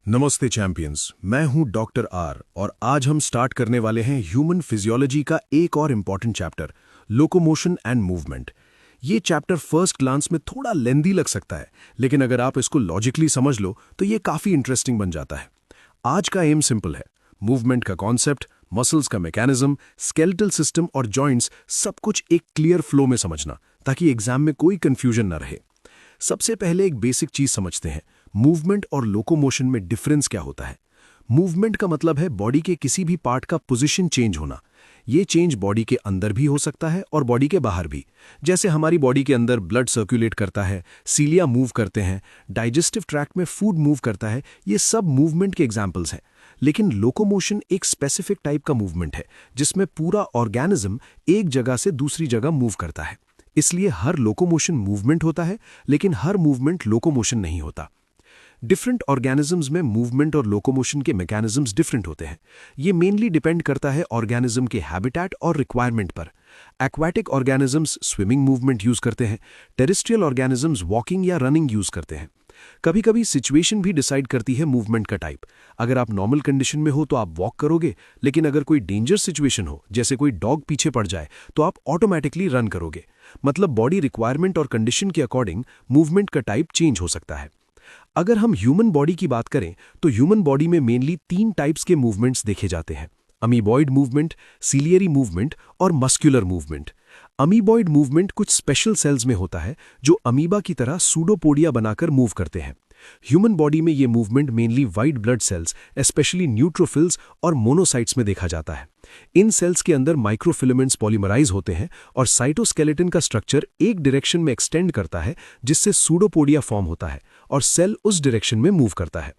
नमस्ते चैंपियंस, मैं हूं डॉक्टर आर और आज हम स्टार्ट करने वाले हैं ह्यूमन फिजियोलॉजी का एक और important chapter, locomotion and movement. ये चैप्टर फर्स्ट ग्लांस में थोड़ा लेंदी लग सकता है, लेकिन अगर आप इसको लॉजिकली समझ लो तो ये काफी इंटरेस्टिंग बन जाता है। आज का एम सिंपल है, मूवमेंट का कॉन्सेप्ट, मसल्स का मैकेनिज्म, स्केलेटल सिस्टम और जॉइंट्स, सब कुछ एक क्लियर फ्लो में समझना, ताकि एग्जाम में कोई कंफ्यूजन ना रहे। सबसे पहले एक बेसिक चीज समझते हैं, मूवमेंट और लोकोमोशन में डिफरेंस क्या होता है। मूवमेंट का मतलब है बॉडी के किसी भी पार्ट का पोजीशन चेंज होना। ये चेंज बॉडी के अंदर भी हो सकता है और बॉडी के बाहर भी। जैसे हमारी बॉडी के अंदर ब्लड सर्कुलेट करता है, सीलिया मूव करते हैं, डाइजेस्टिव ट्रैक्ट में फूड मूव करता है, ये सब मूवमेंट के एग्जाम्पल्स हैं। लेकिन लोकोमोशन एक स्पेसिफिक टाइप का मूवमेंट है, जिसमें पूरा ऑर्गेनिज्म एक जगह से दूसरी जगह मूव करता है। इसलिए हर लोकोमोशन मूवमेंट होता है, लेकिन हर मूवमेंट लोकोमोशन नहीं होता। डिफरेंट ऑर्गेनिजम्स में मूवमेंट और लोकोमोशन के मैकेनिज्म्स डिफरेंट होते हैं। ये मेनली डिपेंड करता है ऑर्गेनिज्म के हैबिटेट और रिक्वायरमेंट पर। Aquatic organisms swimming movement use करते हैं, टेरेस्ट्रियल ऑर्गेनिजम्स वॉकिंग या रनिंग यूज करते हैं। कभी कभी सिचुएशन भी डिसाइड करती है मूवमेंट का टाइप। अगर आप नॉर्मल कंडीशन में हो तो आप वॉक करोगे, लेकिन अगर कोई डेंजर सिचुएशन हो, जैसे कोई डॉग पीछे पड़ जाए, तो आप ऑटोमेटिकली रन करोगे। मतलब बॉडी रिक्वायरमेंट और कंडीशन के अकॉर्डिंग मूवमेंट का टाइप चेंज हो सकता है। अगर हम ह्यूमन बॉडी की बात करें तो ह्यूमन बॉडी में मेनली 3 टाइप्स के मूवमेंट्स देखे जाते हैं, अमीबॉइड मूवमेंट, सीलियरी मूवमेंट और मस्कुलर मूवमेंट। अमीबॉइड मूवमेंट कुछ स्पेशल सेल्स में होता है जो अमीबा की तरह सूडोपोडिया बनाकर मूव करते हैं। ह्यूमन बॉडी में ये movement mainly white blood cells, specially neutrophils और मोनोसाइट्स में देखा जाता है। इन सेल्स के अंदर माइक्रोफिलामेंट्स पॉलीमराइज होते हैं और साइटोस्केलेटन का स्ट्रक्चर एक डायरेक्शन में एक्सटेंड करता है, जिससे सूडोपोडिया फॉर्म होता है और सेल उस डायरेक्शन में मूव करता है।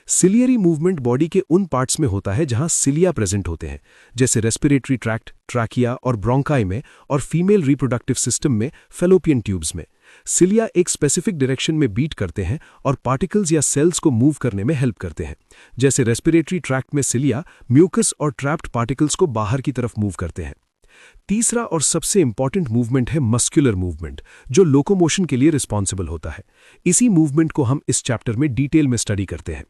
सिलियरी मूवमेंट बॉडी के उन पार्ट्स में होता है जहां सिलिया प्रेजेंट होते हैं, जैसे रेस्पिरेटरी ट्रैक्ट, ट्रैकिया और ब्रोंकाई में, और फीमेल रिप्रोडक्टिव सिस्टम में फैलोपियन ट्यूब्स में। सिलिया एक स्पेसिफिक डायरेक्शन में बीट करते हैं और पार्टिकल्स या सेल्स को मूव करने में हेल्प करते हैं। जैसे रेस्पिरेटरी ट्रैक्ट में सिलिया म्यूकस और ट्रैप्ड पार्टिकल्स को बाहर की तरफ मूव करते हैं। तीसरा और सबसे इंपॉर्टेंट मूवमेंट है मस्कुलर मूवमेंट, जो लोकोमोशन के लिए रिस्पॉन्सिबल होता है। इसी मूवमेंट को हम इस चैप्टर में डिटेल में स्टडी करते हैं।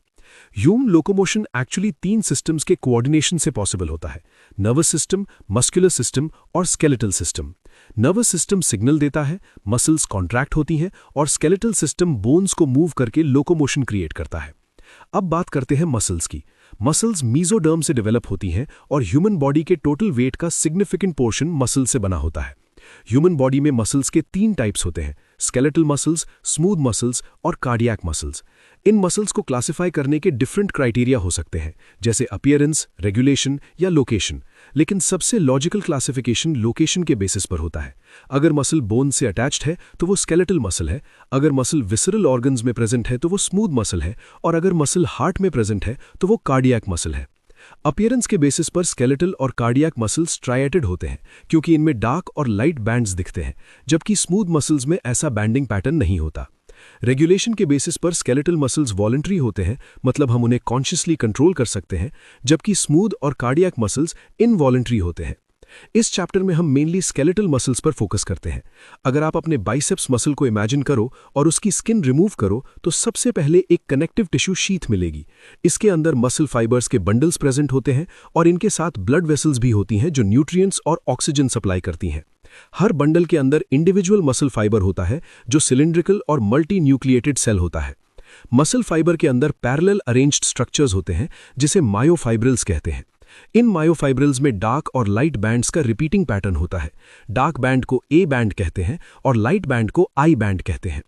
ह्यूमन लोकोमोशन एक्चुअली 3 सिस्टम्स के कोऑर्डिनेशन से पॉसिबल होता है, नर्वस सिस्टम, मस्कुलर सिस्टम और skeletal system. Nervous system signal देता है, मसल्स कॉन्ट्रैक्ट होती हैं और स्केलेटल सिस्टम बोन्स को मूव करके लोकोमोशन क्रिएट करता है। अब बात करते हैं मसल्स की। मसल्स मीजोडर्म से डेवलप होती हैं और ह्यूमन बॉडी के टोटल वेट का सिग्निफिकेंट पोर्शन मसल से बना होता है। ह्यूमन बॉडी में मसल्स के 3 टाइप्स होते हैं, स्केलेटल मसल्स, स्मूथ मसल्स और कार्डियक मसल्स। इन मसल्स को क्लासिफाई करने के डिफरेंट क्राइटेरिया हो सकते हैं, जैसे अपीयरेंस, रेगुलेशन या लोकेशन। लेकिन सबसे लॉजिकल क्लासिफिकेशन लोकेशन के बेसिस पर होता है। अगर मसल बोन से अटैच्ड है तो वो स्केलेटल मसल है, अगर मसल विसरल ऑर्गन्स में प्रेजेंट है तो वो स्मूथ मसल है, और अगर मसल हार्ट में प्रेजेंट है तो वो कार्डियक मसल है। अपीयरेंस के बेसिस पर स्केलेटल और कार्डियक मसल्स स्ट्राइएटेड होते हैं, क्योंकि इनमें डार्क और लाइट बैंड्स दिखते हैं, जबकि स्मूथ मसल्स में ऐसा बैंडिंग पैटर्न नहीं होता। रेगुलेशन के बेसिस पर स्केलेटल मसल्स वॉलंटरी होते हैं, मतलब हम उन्हें कॉन्शियसली कंट्रोल कर सकते हैं, जबकि स्मूथ और कार्डियक मसल्स इनवॉलंटरी होते हैं। इस चैप्टर में हम मेनली स्केलेटल मसल्स पर फोकस करते हैं। अगर आप अपने बाइसेप्स मसल को इमेजिन करो और उसकी स्किन रिमूव करो तो सबसे पहले एक कनेक्टिव टिश्यू शीथ मिलेगी। इसके अंदर मसल फाइबर्स के बंडल्स प्रेजेंट होते हैं और इनके साथ ब्लड वेसल्स भी होती हैं जो न्यूट्रिएंट्स और ऑक्सीजन सप्लाई करती हैं। हर बंडल के अंदर इंडिविजुअल मसल फाइबर होता है जो सिलिंड्रिकल और मल्टी न्यूक्लिएटेड सेल होता है। मसल फाइबर के अंदर पैरेलल अरेंज्ड स्ट्रक्चर्स होते हैं जिसे मायोफाइब्रिल्स कहते हैं। इन मायोफाइब्रिल्स में डार्क और लाइट बैंड्स का रिपीटिंग पैटर्न होता है। डार्क बैंड को ए बैंड कहते हैं और लाइट बैंड को आई बैंड कहते हैं।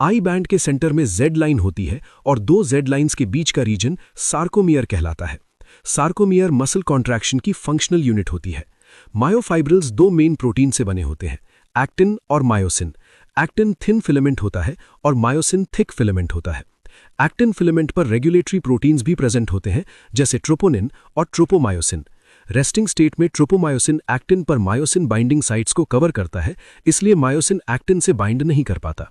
आई बैंड के सेंटर में जेड लाइन होती है और 2 जेड लाइंस के बीच का रीजन सार्कोमियर कहलाता है। सार्कोमियर मसल कॉन्ट्रैक्शन की फंक्शनल यूनिट होती है। मायोफाइब्रिल्स 2 मेन प्रोटीन से बने होते हैं, एक्टिन और मायोसिन। एक्टिन थिन फिलामेंट होता है और मायोसिन थिक फिलामेंट होता है। एक्टिन फिलामेंट पर रेगुलेटरी प्रोटीन्स भी प्रेजेंट होते हैं, जैसे ट्रोपोनिन और ट्रोपोमायोसिन। रेस्टिंग स्टेट में ट्रोपोमायोसिन एक्टिन पर मायोसिन बाइंडिंग साइट्स को कवर करता है, इसलिए मायोसिन एक्टिन से बाइंड नहीं कर पाता।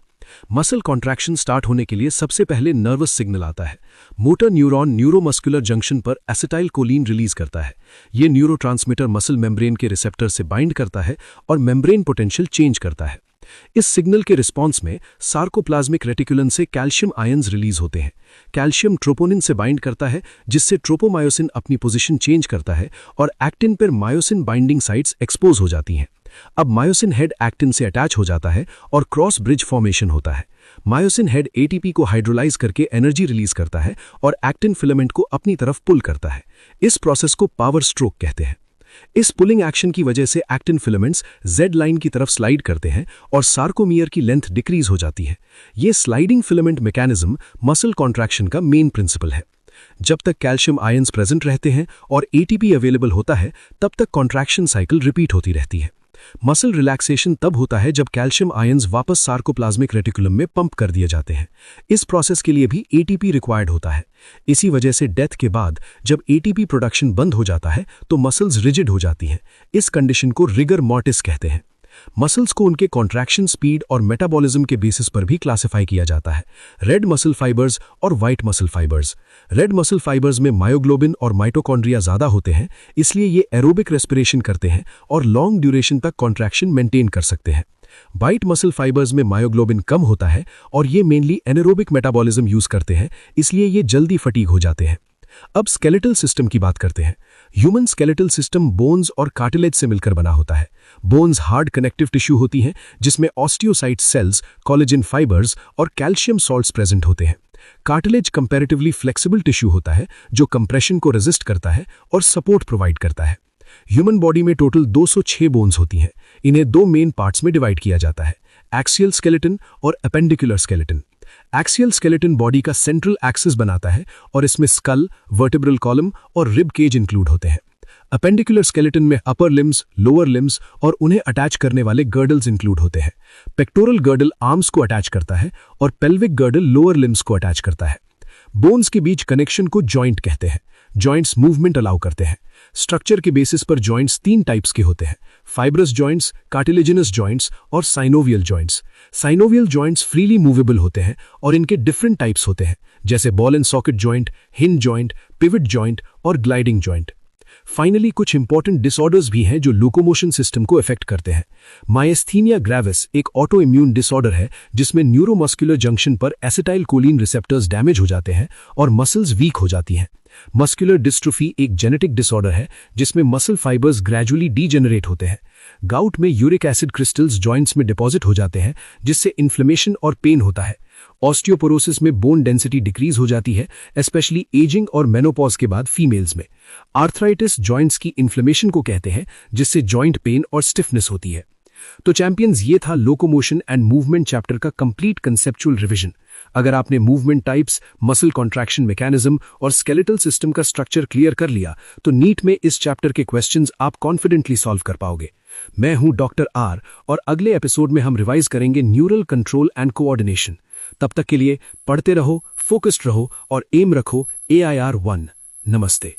मसल कॉन्ट्रैक्शन स्टार्ट होने के लिए सबसे पहले नर्वस सिग्नल आता है। मोटर न्यूरॉन न्यूरोमस्कुलर जंक्शन पर एसिटाइल कोलिन रिलीज करता है। ये न्यूरोट्रांसमीटर मसल मेम्ब्रेन के रिसेप्टर से बाइंड करता है और मेम्ब्रेन पोटेंशियल चेंज करता है। इस सिग्नल के रिस्पॉन्स में सार्कोप्लाज्मिक रेटिकुलन से कैल्शियम आयंस रिलीज होते हैं। कैल्शियम ट्रोपोनिन से बाइंड करता है, जिससे ट्रोपोमायोसिन अपनी पोजीशन चेंज करता है और एक्टिन पर मायोसिन बाइंडिंग साइट्स एक्सपोज हो जाती हैं। अब मायोसिन हेड एक्टिन से अटैच हो जाता है और क्रॉस ब्रिज फॉर्मेशन होता है। मायोसिन हेड एटीपी को हाइड्रोलाइज करके एनर्जी रिलीज करता है और एक्टिन फिलामेंट को अपनी तरफ पुल करता है। इस प्रोसेस को पावर स्ट्रोक कहते हैं। इस पुलिंग एक्शन की वजह से एक्टिन फिलामेंट्स जेड लाइन की तरफ स्लाइड करते हैं और सार्कोमियर की लेंथ डिक्रीज हो जाती है। ये sliding filament mechanism muscle contraction का मेन प्रिंसिपल है। जब तक कैल्शियम आयंस प्रेजेंट रहते हैं और एटीपी अवेलेबल होता है, तब तक कॉन्ट्रैक्शन साइकिल रिपीट होती रहती है। मसल रिलैक्सेशन तब होता है जब कैल्शियम आयंस वापस सार्कोप्लाज्मिक रेटिकुलम में पंप कर दिए जाते हैं। इस प्रोसेस के लिए भी एटीपी रिक्वायर्ड होता है। इसी वजह से डेथ के बाद जब एटीपी प्रोडक्शन बंद हो जाता है तो मसल्स रिजिड हो जाती हैं। इस कंडीशन को रिगर मॉर्टिस कहते हैं। मसल्स को उनके कॉन्ट्रैक्शन स्पीड और मेटाबॉलिज्म के बेसिस पर भी क्लासिफाई किया जाता है। रेड मसल फाइबर्स और white muscle fibres. Red muscle fibres में मायोग्लोबिन और माइटोकॉन्ड्रिया ज्यादा होते हैं, इसलिए ये एरोबिक रेस्पिरेशन करते हैं और लॉन्ग ड्यूरेशन तक कॉन्ट्रैक्शन मेंटेन कर सकते हैं। व्हाइट मसल फाइबर्स में मायोग्लोबिन कम होता है और ये मेनली एनारोबिक मेटाबॉलिज्म यूज करते हैं, इसलिए ये जल्दी फटीग हो जाते हैं। अब स्केलेटल सिस्टम की बात करते हैं। ह्यूमन स्केलेटल सिस्टम बोन्स और कार्टिलेज से मिलकर बना होता है। बोन्स हार्ड कनेक्टिव टिश्यू होती हैं, जिसमें ऑस्टियोसाइट सेल्स, कोलेजन फाइबर्स और कैल्शियम सॉल्ट्स प्रेजेंट होते हैं। कार्टिलेज कंपैरेटिवली फ्लेक्सिबल टिश्यू होता है, जो कंप्रेशन को रेजिस्ट करता है और सपोर्ट प्रोवाइड करता है। ह्यूमन बॉडी में टोटल 206 बोन्स होती हैं। इन्हें दो मेन पार्ट्स में डिवाइड किया जाता है, एक्सियल स्केलेटन और appendicular skeleton. Axial skeleton body का सेंट्रल एक्सिस बनाता है और इसमें स्कल, वर्टेब्रल कॉलम और रिब केज इंक्लूड होते हैं। अपेंडिकुलर स्केलेटन में अपर लिम्स, लोअर लिम्स और उन्हें अटैच करने वाले गर्डल्स इंक्लूड होते हैं। पेक्टोरल गर्डल आर्म्स को अटैच करता है और पेल्विक गर्डल लोअर लिम्स को अटैच करता है। बोन्स के बीच कनेक्शन को जॉइंट कहते हैं। जॉइंट्स मूवमेंट अलाउ करते हैं। स्ट्रक्चर के बेसिस पर जॉइंट्स 3 टाइप्स के होते हैं, फाइब्रस जॉइंट्स, कार्टिलेजिनस जॉइंट्स और synovial joints. Synovial joints freely movable होते हैं और इनके डिफरेंट टाइप्स होते हैं, जैसे ball and socket joint, hinge joint, pivot joint और ग्लाइडिंग जॉइंट। फाइनली कुछ इंपॉर्टेंट डिसऑर्डर्स भी हैं जो लोकोमोशन सिस्टम को इफेक्ट करते हैं। मायस्थीनिया ग्रेविस एक ऑटो इम्यून डिसऑर्डर है, जिसमें न्यूरोमस्कुलर जंक्शन पर एसिटाइल कोलिन रिसेप्टर्स डैमेज हो जाते हैं और मसल्स वीक हो जाती हैं। मस्कुलर डिस्ट्रोफी एक जेनेटिक डिसऑर्डर है, जिसमें मसल फाइबर्स ग्रेजुअली डीजेनरेट होते हैं। गाउट में यूरिक एसिड क्रिस्टल्स जॉइंट्स में डिपॉजिट हो जाते हैं, जिससे इन्फ्लेमेशन और पेन होता है। ऑस्टियोपोरोसिस में बोन डेंसिटी डिक्रीज हो जाती है, स्पेशली एजिंग और मेनोपॉज के बाद फीमेल्स में। आर्थराइटिस जॉइंट्स की इन्फ्लेमेशन को कहते हैं, जिससे जॉइंट पेन और स्टिफनेस होती है। तो चैंपियंस, ये था लोकोमोशन एंड मूवमेंट चैप्टर का कंप्लीट कंसेप्चुअल रिवीजन। अगर आपने movement types, muscle contraction mechanism और स्केलेटल सिस्टम का स्ट्रक्चर क्लियर कर लिया, तो नीट में इस चैप्टर के क्वेश्चंस आप कॉन्फिडेंटली सॉल्व कर पाओगे। मैं हूं डॉक्टर आर और अगले एपिसोड में हम रिवाइज करेंगे न्यूरल कंट्रोल एंड कोऑर्डिनेशन। तब तक के लिए पढ़ते रहो, फोकस्ड रहो और एम रखो AIR 1। नमस्ते।